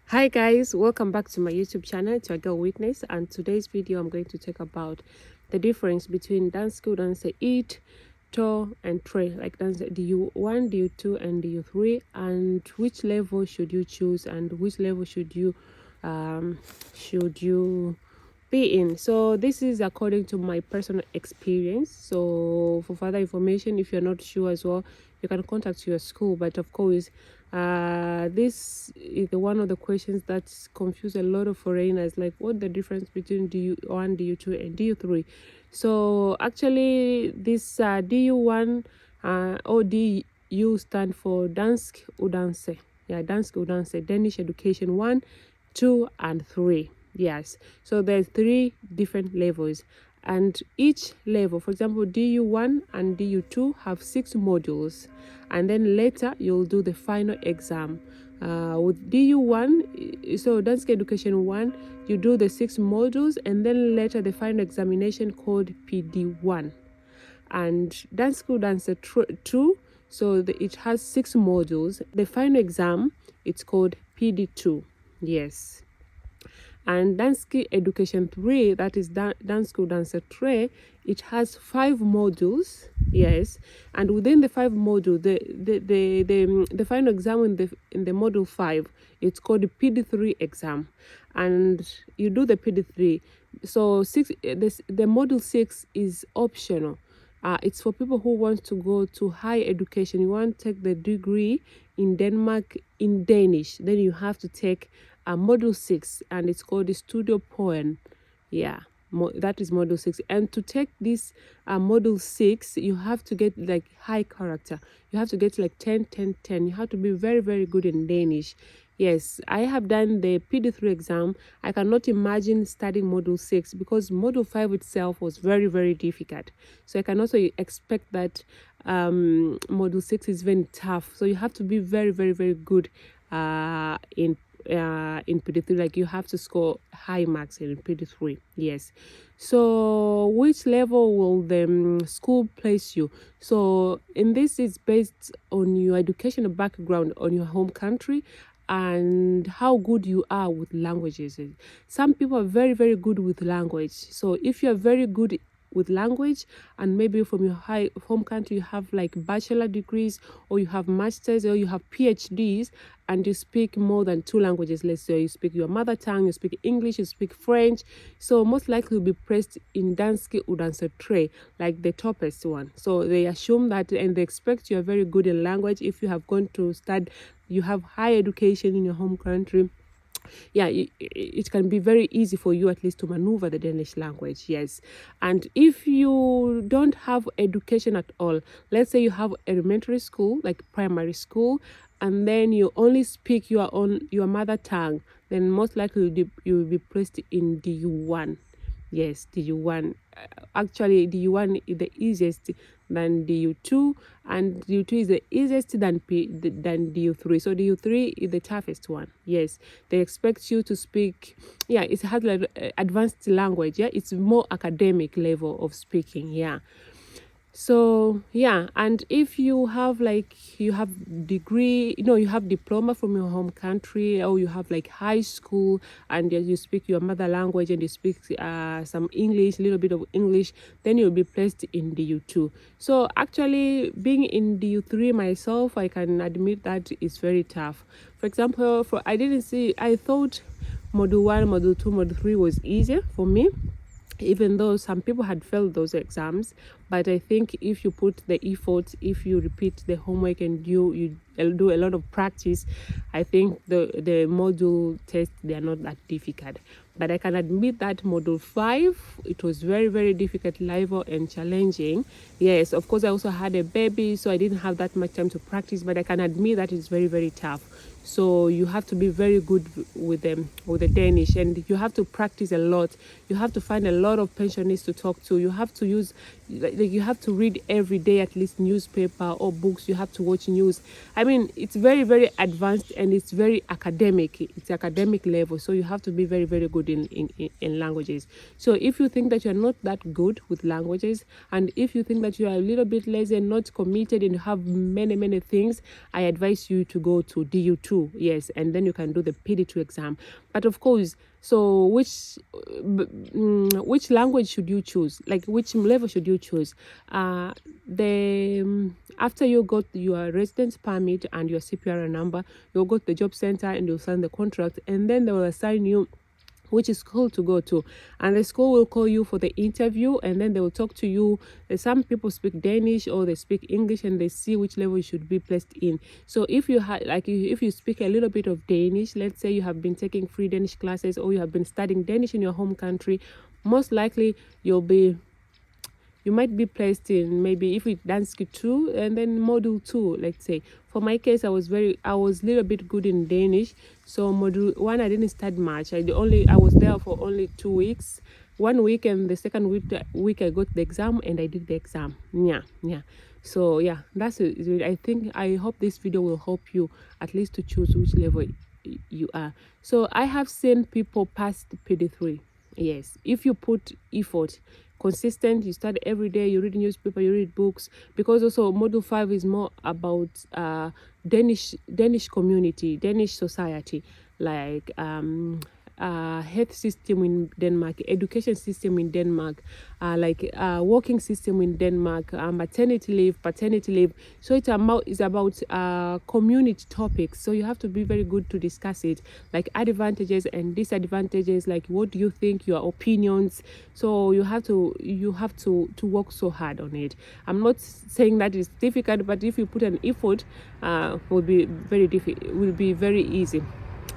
Hi guys, welcome back to my YouTube channel, to a girl witness, and today's video I'm going to talk about the difference between dance school dance eat, tour and tray, like dance DU1, DU2 and DU3, and which level should you choose and which level should you be in. So this is according to my personal experience. So for further information, if you're not sure as well, you can contact your school. But of course, this is one of the questions that confuse a lot of foreigners, like what the difference between DU1, DU2 and DU3. So actually this DU1 or DU stand for Dansk Uddannelse. Yeah, Dansk Uddannelse, Danish Education 1, 2 and 3. Yes, so there's 3 different levels, and each level, for example, DU1 and DU2 have 6 modules, and then later you'll do the final exam. With DU1, so Dansk Education 1, you do the 6 modules, and then later the final examination called PD1. And Dance School Dance 2, so it has 6 modules. The final exam, it's called PD2. Yes. And Dance Education 3, that is Dance School Dancer 3, it has 5 modules. Yes, and within the 5 modules, the final exam in the module 5, it's called the PD3 exam, and you do the PD3. So the module 6 is optional. It's for people who want to go to higher education. You want to take the degree in Denmark in Danish, then you have to take module 6, and it's called the studio poem. Yeah, that is module 6. And to take this module 6, you have to get like high character. You have to get like 10 10 10. You have to be very, very good in Danish. Yes, I have done the PD3 exam. I cannot imagine studying module 6 because module 5 itself was very, very difficult. So I can also expect that module 6 is very tough. So you have to be very, very, very good in PD3. Like you have to score high marks in PD3. Yes. So which level will the school place you? So in this, is based on your educational background, on your home country, and how good you are with languages. Some people are very, very good with language. So if you're very good with language, and maybe from your home country you have like bachelor degrees, or you have masters, or you have PhDs, and you speak more than 2 languages, let's say you speak your mother tongue, you speak English, you speak French, so most likely you'll be placed in Dansk Uddannelse 3, like the toppest one. So they assume that, and they expect you are very good in language. If you have gone to study, you have higher education in your home country, yeah, it can be very easy for you at least to maneuver the Danish language. Yes. And if you don't have education at all, let's say you have elementary school, like primary school, and then you only speak your mother tongue, then most likely you will be placed in DU1. Yes, DU1. Actually, DU1 is the easiest than DU2, and DU2 is the easiest than DU3. So DU3 is the toughest one. Yes, they expect you to speak. Yeah, it has like advanced language. Yeah, it's more academic level of speaking. Yeah. So yeah, and if you have you have degree, you have diploma from your home country, or you have like high school, and you speak your mother language, and you speak some English, a little bit of English, then you'll be placed in DU2. So actually being in DU3 myself, I can admit that it's very tough. For example, I thought module 1, module 2, module 3 was easier for me, even though some people had failed those exams. But I think if you put the effort, if you repeat the homework, and you do a lot of practice, I think the module tests, they are not that difficult. But I can admit that module 5, it was very, very difficult level and challenging. Yes, of course I also had a baby, so I didn't have that much time to practice, but I can admit that it's very, very tough. So you have to be very good with the Danish, and you have to practice a lot. You have to find a lot of pensioners to talk to. You have to use, you have to read every day at least newspaper or books. You have to watch news. I mean, it's very, very advanced, and it's very academic. It's academic level, so you have to be very, very good in languages. So if you think that you're not that good with languages, and if you think that you are a little bit lazy and not committed and have many, many things, I advise you to go to DU2. PD2, yes, and then you can do the PD2 exam. But of course, so which language should you choose? Like which level should you choose? After you got your residence permit and your CPR number, you'll go to the job center and you'll sign the contract, and then they will assign you which school to go to, and the school will call you for the interview, and then they will talk to you. Some people speak Danish or they speak English, and they see which level you should be placed in. So if you if you speak a little bit of Danish, let's say you have been taking free Danish classes or you have been studying Danish in your home country, most likely you might be placed in, maybe if it's Dansk 2 and then module 2, let's say. For my case, I was a little bit good in Danish. So module 1, I didn't study much. I was there for only 2 weeks. 1 week, and the second week I got the exam and I did the exam. Yeah. So yeah, that's it. I hope this video will help you at least to choose which level you are. So I have seen people pass the PD3. Yes, if you put effort, consistent, you study every day, you read newspaper, you read books, because also module 5 is more about Danish community, Danish society, like health system in Denmark, education system in Denmark, working system in Denmark, maternity leave, paternity leave. So it's about community topics. So you have to be very good to discuss it, like advantages and disadvantages, like what do you think, your opinions. So you have to work so hard on it. I'm not saying that it's difficult, but if you put an effort, will be very easy.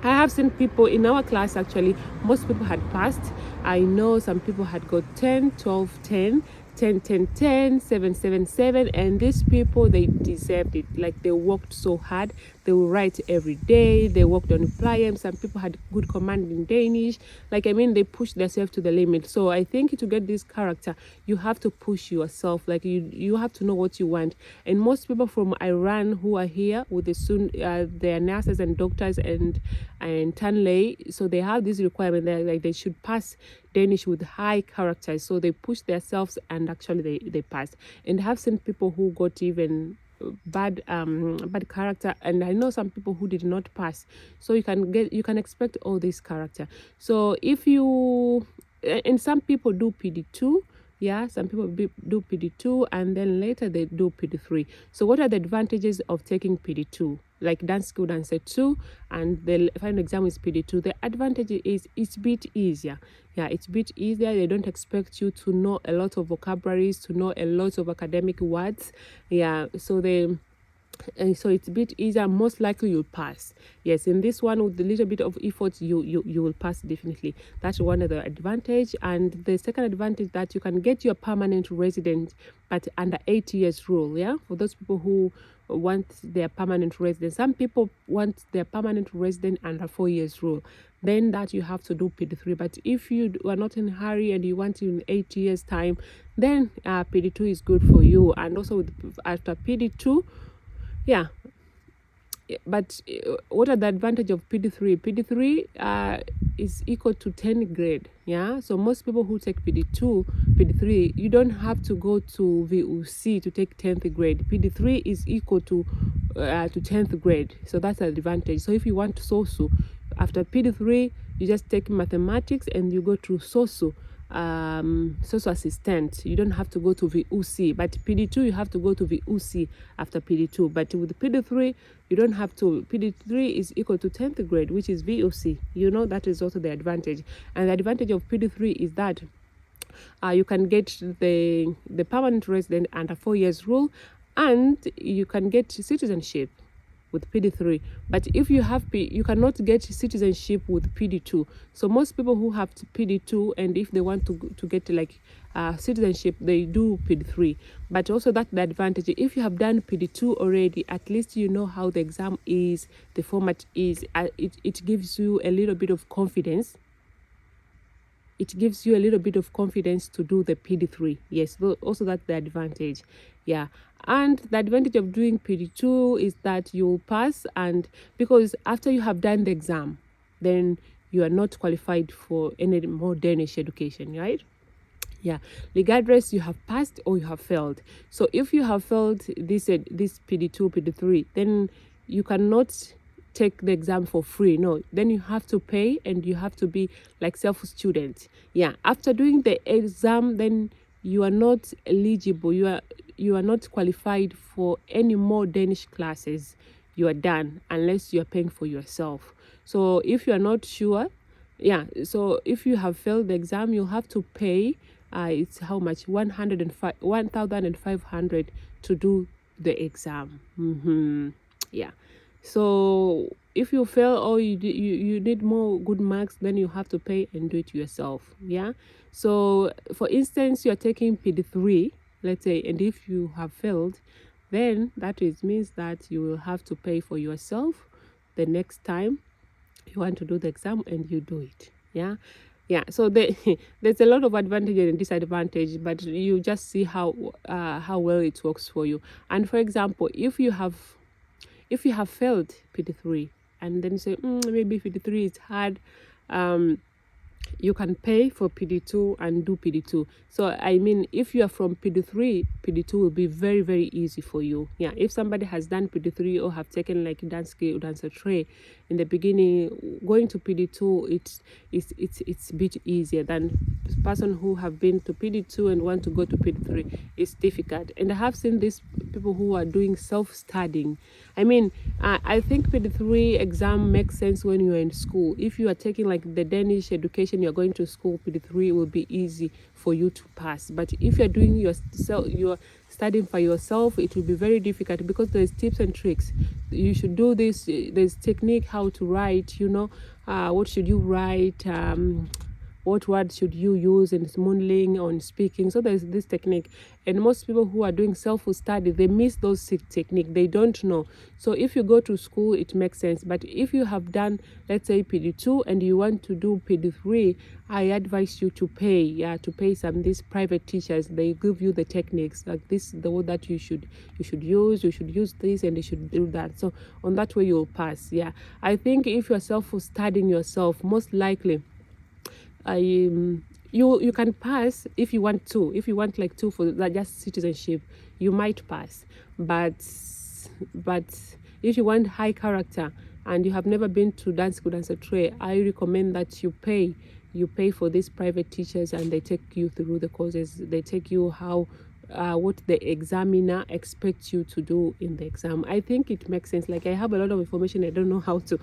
I have seen people in our class, actually, most people had passed. I know some people had got 10, 12, 10, 10, 10, 10, 7, 7, 7, and these people, they deserved it. Like, they worked so hard. They will write every day. They worked on poems. Some people had good command in Danish. They pushed themselves to the limit. So I think to get this character, you have to push yourself. Like, you have to know what you want. And most people from Iran who are here with they're nurses and doctors and Tanley, so they have this requirement that they should pass Danish with high characters. So they push themselves and actually they passed. And I have seen people who got even bad character, and I know some people who did not pass. So you can expect all this character. So and some people do PD2. Yeah, some people do PD2 and then later they do PD3. So what are the advantages of taking PD2? Like Dansk 2, and the final exam is PD2. The advantage is it's a bit easier. Yeah, it's a bit easier. They don't expect you to know a lot of vocabularies, to know a lot of academic words. Yeah, so so it's a bit easier. Most likely you'll pass. Yes, in this one with a little bit of effort, you will pass definitely. That's one of the advantage. And the second advantage, that you can get your permanent resident, but under 8 years rule. Yeah, for those people who want their permanent resident. Some people want their permanent resident under 4 years rule. Then that you have to do PD3. But if you are not in a hurry and you want in 8 years time, then PD2 is good for you. And also after PD2, yeah. But what are the advantage of PD3? PD3 is equal to 10 grade. Yeah, so most people who take PD2, PD3, you don't have to go to VUC to take 10th grade. PD3 is equal to 10th grade. So that's the advantage. So if you want SOSU, after PD3, you just take mathematics and you go to SOSU. Social assistant. You don't have to go to VUC, but PD2 you have to go to VUC after PD2. But with PD3 you don't have to. PD3 is equal to 10th grade, which is VUC. That is also the advantage. And the advantage of PD3 is that you can get the permanent resident under 4 years rule, and you can get citizenship with PD3. But if you have you cannot get citizenship with PD2. So most people who have PD2, and if they want to get citizenship, they do PD3. But also that's the advantage. If you have done PD2 already, at least you know how the exam is, the format is. It gives you a little bit of confidence. It gives you a little bit of confidence to do the PD3. Yes, also that's the advantage. Yeah, and the advantage of doing PD2 is that you'll pass, and because after you have done the exam, then you are not qualified for any more Danish education, right? Yeah, regardless you have passed or you have failed. So if you have failed this PD2, PD3, then you cannot take the exam for free. No, then you have to pay, and you have to be like self-student. Yeah, after doing the exam, then you are not eligible, you are not qualified for any more Danish classes. You are done unless you are paying for yourself. So if you are not sure, yeah, so if you have failed the exam, you have to pay it's how much, 1,500 to do the exam. Yeah, so if you fail, or you need more good marks, then you have to pay and do it yourself. Yeah, so for instance, you're taking PD3, let's say, and if you have failed, then that means that you will have to pay for yourself the next time you want to do the exam, and you do it. Yeah, so there's a lot of advantage and disadvantage, but you just see how well it works for you. And for example, if you have failed PD3, and then you say, maybe PD3 is hard, you can pay for PD2 and do PD2. So I mean, if you are from PD3, PD2 will be very, very easy for you. Yeah, if somebody has done PD3 or have taken like dansk tray in the beginning, going to PD2, it's a bit easier than the person who have been to PD2 and want to go to PD3. It's difficult. And I have seen these people who are doing self-studying. I mean, I think PD3 exam makes sense when you are in school. If you are taking like the Danish education, you're going to school, PD3 will be easy for you to pass. But if you're doing you're studying for yourself, it will be very difficult, because there's tips and tricks. You should do this. There's technique how to write, what should you write, what words should you use in modeling on speaking. So there's this technique, and most people who are doing self-study, they miss those technique. They don't know. So if you go to school, it makes sense. But if you have done, let's say, PD2 and you want to do PD3, I advise you to pay some these private teachers. They give you the techniques, like this, the word that you should use. You should use this, and you should do that. So on that way you'll pass. Yeah, I think if you're self-studying yourself, most likely you can pass if you want to. If you want like 2 for just citizenship, you might pass. But if you want high character and you have never been to dansk tray, I recommend that you pay for these private teachers, and they take you through the courses. They take you what the examiner expects you to do in the exam. I think it makes sense. Like, I have a lot of information, I don't know how to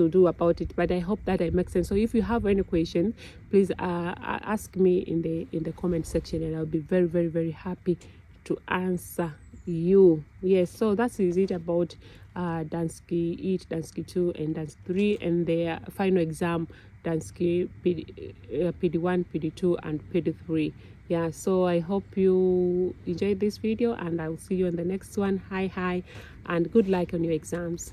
do about it, but I hope that it makes sense. So if you have any question, please ask me in the comment section, and I'll be very, very, very happy to answer you. Yes, so that is it about dansk 2 and dansk 3 and their final exam, dansk PD1, PD2 and PD3. Yeah, so I hope you enjoyed this video, and I'll see you in the next one. Hi, and good luck on your exams.